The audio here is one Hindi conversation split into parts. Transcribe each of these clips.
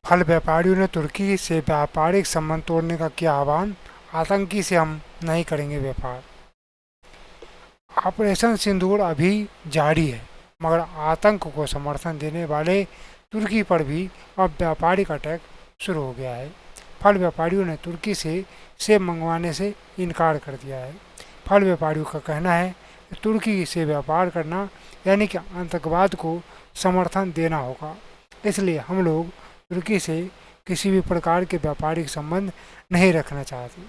फल व्यापारियों ने तुर्की से व्यापारिक संबंध तोड़ने का किया आह्वान। आतंकी से हम नहीं करेंगे व्यापार। ऑपरेशन सिंदूर अभी जारी है, मगर आतंक को समर्थन देने वाले तुर्की पर भी अब व्यापारिक अटैक शुरू हो गया है। फल व्यापारियों ने तुर्की से सेब मंगवाने से इनकार कर दिया है। फल व्यापारियों का कहना है कि तुर्की से व्यापार करना यानी कि आतंकवाद को समर्थन देना होगा। इसलिए हम लोग तुर्की से किसी भी प्रकार के व्यापारिक संबंध नहीं रखना चाहते।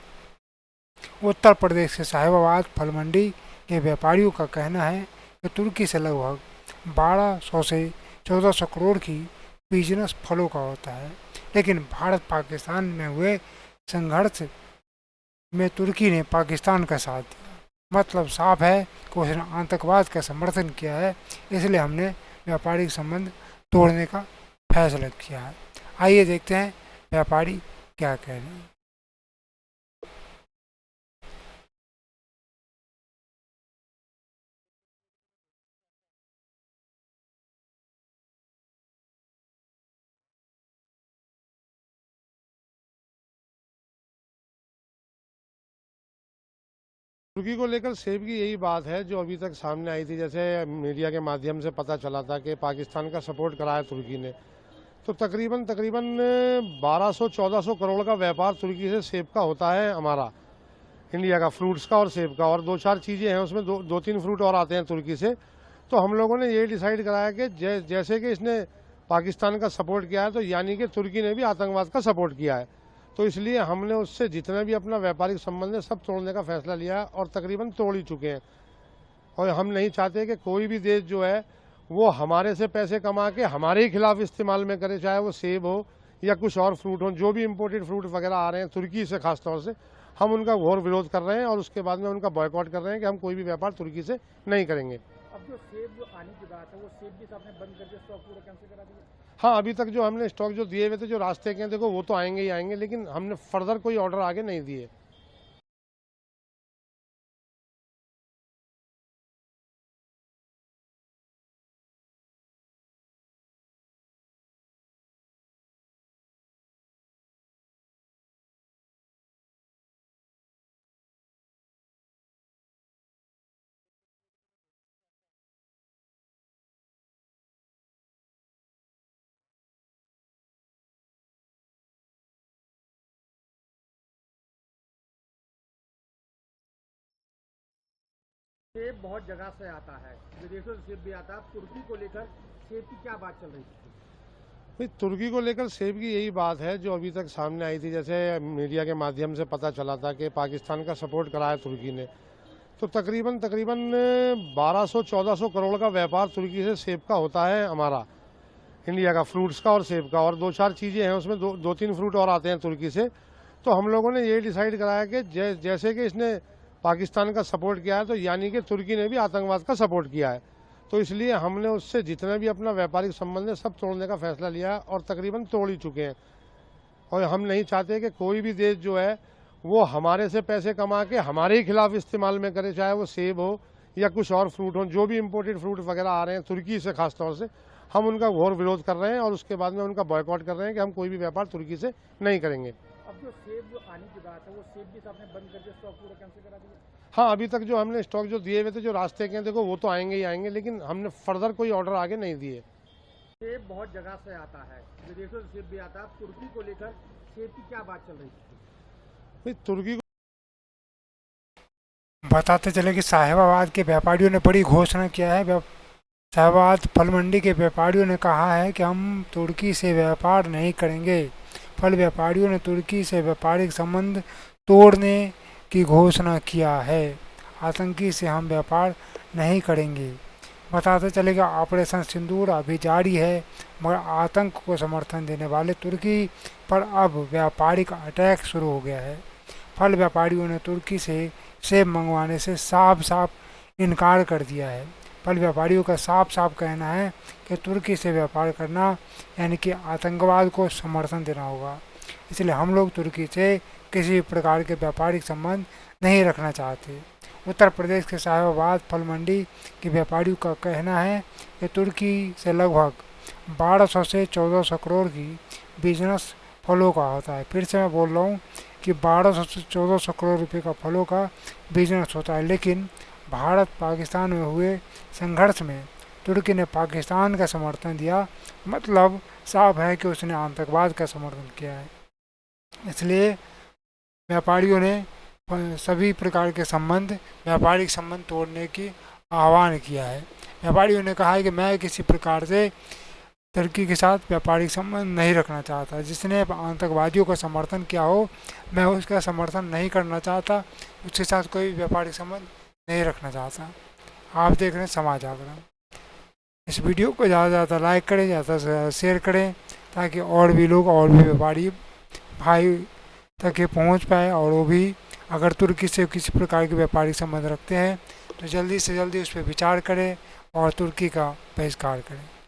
उत्तर प्रदेश के साहिबाबाद फल मंडी के व्यापारियों का कहना है कि तुर्की से लगभग 1200 से 1400 करोड़ की बिजनेस फलों का होता है, लेकिन भारत पाकिस्तान में हुए संघर्ष में तुर्की ने पाकिस्तान का साथ दिया। मतलब साफ है कि उसने आतंकवाद का समर्थन किया है, इसलिए हमने व्यापारिक संबंध तोड़ने का फैसला किया है। आइए देखते हैं व्यापारी क्या कह रहे हैं। तुर्की को लेकर सेब की यही बात है जो अभी तक सामने आई थी। जैसे मीडिया के माध्यम से पता चला था कि पाकिस्तान का सपोर्ट करा है तुर्की ने, तो तकरीबन तकरीबन 1200-1400 करोड़ का व्यापार तुर्की से सेब का होता है हमारा, इंडिया का, फ्रूट्स का और सेब का। और दो चार चीज़ें हैं उसमें, दो तीन फ्रूट और आते हैं तुर्की से। तो हम लोगों ने ये डिसाइड कराया कि जैसे कि इसने पाकिस्तान का सपोर्ट किया है, तो यानी कि तुर्की ने भी आतंकवाद का सपोर्ट किया है। तो इसलिए हमने उससे जितना भी अपना व्यापारिक संबंध है सब तोड़ने का फैसला लिया है, और तकरीबन तोड़ ही चुके हैं। और हम नहीं चाहते कि कोई भी देश जो है वो हमारे से पैसे कमा के हमारे ही खिलाफ इस्तेमाल में करे, चाहे वो सेब हो या कुछ और फ्रूट हो। जो भी इम्पोर्टेड फ्रूट वगैरह आ रहे हैं तुर्की से, खासतौर से हम उनका घोर विरोध कर रहे हैं, और उसके बाद में उनका बॉयकॉट कर रहे हैं कि हम कोई भी व्यापार तुर्की से नहीं करेंगे। अब जो सेब जो आने की बात है, वो सेब भी आपने बंद करके स्टॉक पूरा कैंसिल करा दिया? हाँ, अभी तक जो हमने स्टॉक जो दिए हुए थे, जो रास्ते के हैं, देखो वो तो आएंगे ही आएंगे, लेकिन हमने फर्दर कोई ऑर्डर आगे नहीं दिए। सेब बहुत जगह से आता है, विदेशों से सेब भी आता है। तुर्की को लेकर सेब की क्या बात चल रही थी? भाई, तुर्की को लेकर सेब की यही बात है जो अभी तक सामने आई थी। जैसे मीडिया के माध्यम से पता चला था कि पाकिस्तान का सपोर्ट करा है तुर्की ने, तो तकरीबन तकरीबन 1200-1400 करोड़ का व्यापार तुर्की से सेब का होता है हमारा, इंडिया का, फ्रूट्स का और सेब का। और दो चार चीज़ें हैं उसमें, दो तीन फ्रूट और आते हैं तुर्की से। तो हम लोगों ने ये डिसाइड कराया कि जैसे कि इसने पाकिस्तान का सपोर्ट किया है, तो यानी कि तुर्की ने भी आतंकवाद का सपोर्ट किया है। तो इसलिए हमने उससे जितना भी अपना व्यापारिक संबंध है सब तोड़ने का फैसला लिया है, और तकरीबन तोड़ ही चुके हैं। और हम नहीं चाहते कि कोई भी देश जो है वो हमारे से पैसे कमा के हमारे ही खिलाफ इस्तेमाल में करे, चाहे वो सेब हो या कुछ और फ्रूट हो। जो भी इम्पोर्टेड फ्रूट वगैरह आ रहे हैं तुर्की से, खासतौर से हम उनका घोर विरोध कर रहे हैं, और उसके बाद में उनका बॉयकॉट कर रहे हैं कि हम कोई भी व्यापार तुर्की से नहीं करेंगे। अब जो सेब जो आने की बात है, वो सेब भी आपने बंद करके स्टॉक पूरा कैंसिल करा दिया? हाँ, अभी तक जो हमने स्टॉक जो दिए हुए थे, जो रास्ते के हैं, देखो वो तो आएंगे ही आएंगे, लेकिन हमने फर्दर कोई ऑर्डर आगे नहीं दिए। सेब बहुत जगह से आता है, विदेशों से सेब भी आता है। तुर्की को लेकर सेब की क्या बात चल रही थी? भाई, तुर्की बताते चले कि साहिबाबाद के व्यापारियों ने बड़ी घोषणा किया है। साहिबाबाद फल मंडी के व्यापारियों ने कहा है कि हम तुर्की से व्यापार नहीं करेंगे। फल व्यापारियों ने तुर्की से व्यापारिक संबंध तोड़ने की घोषणा किया है। आतंकी से हम व्यापार नहीं करेंगे। बताते चले कि ऑपरेशन सिंदूर अभी जारी है, मगर आतंक को समर्थन देने वाले तुर्की पर अब व्यापारिक अटैक शुरू हो गया है। फल व्यापारियों ने तुर्की से सेब मंगवाने से साफ साफ इनकार कर दिया है। फल व्यापारियों का साफ साफ कहना है कि तुर्की से व्यापार करना यानी कि आतंकवाद को समर्थन देना होगा। इसलिए हम लोग तुर्की से किसी भी प्रकार के व्यापारिक संबंध नहीं रखना चाहते। उत्तर प्रदेश के साहिबाबाद फल मंडी के व्यापारियों का कहना है कि तुर्की से लगभग 1200 से 1400 करोड़ की बिजनेस फलों का होता है। फिर से मैं बोल रहा हूँ कि 1200 से 1400 करोड़ रुपए का फलों का बिजनेस होता है। लेकिन भारत पाकिस्तान में हुए संघर्ष में तुर्की ने पाकिस्तान का समर्थन दिया, मतलब साफ है कि उसने आतंकवाद का समर्थन किया है। इसलिए व्यापारियों ने सभी प्रकार के संबंध, व्यापारिक संबंध तोड़ने की आह्वान किया है। व्यापारियों ने कहा है कि मैं किसी प्रकार से तुर्की के साथ व्यापारिक संबंध नहीं रखना चाहता। जिसने आतंकवादियों का समर्थन किया हो, मैं उसका समर्थन नहीं करना चाहता, उसके साथ कोई व्यापारिक संबंध नहीं रखना चाहता। आप देख रहे हैं समाज जागरण। इस वीडियो को ज़्यादा से ज़्यादा लाइक करें, ज़्यादा से ज़्यादा शेयर करें, ताकि और भी लोग और भी व्यापारी भाई तक ये पहुँच पाए, और वो भी अगर तुर्की से किसी प्रकार के व्यापारिक संबंध रखते हैं तो जल्दी से जल्दी उस पर विचार करें और तुर्की का बहिष्कार करें।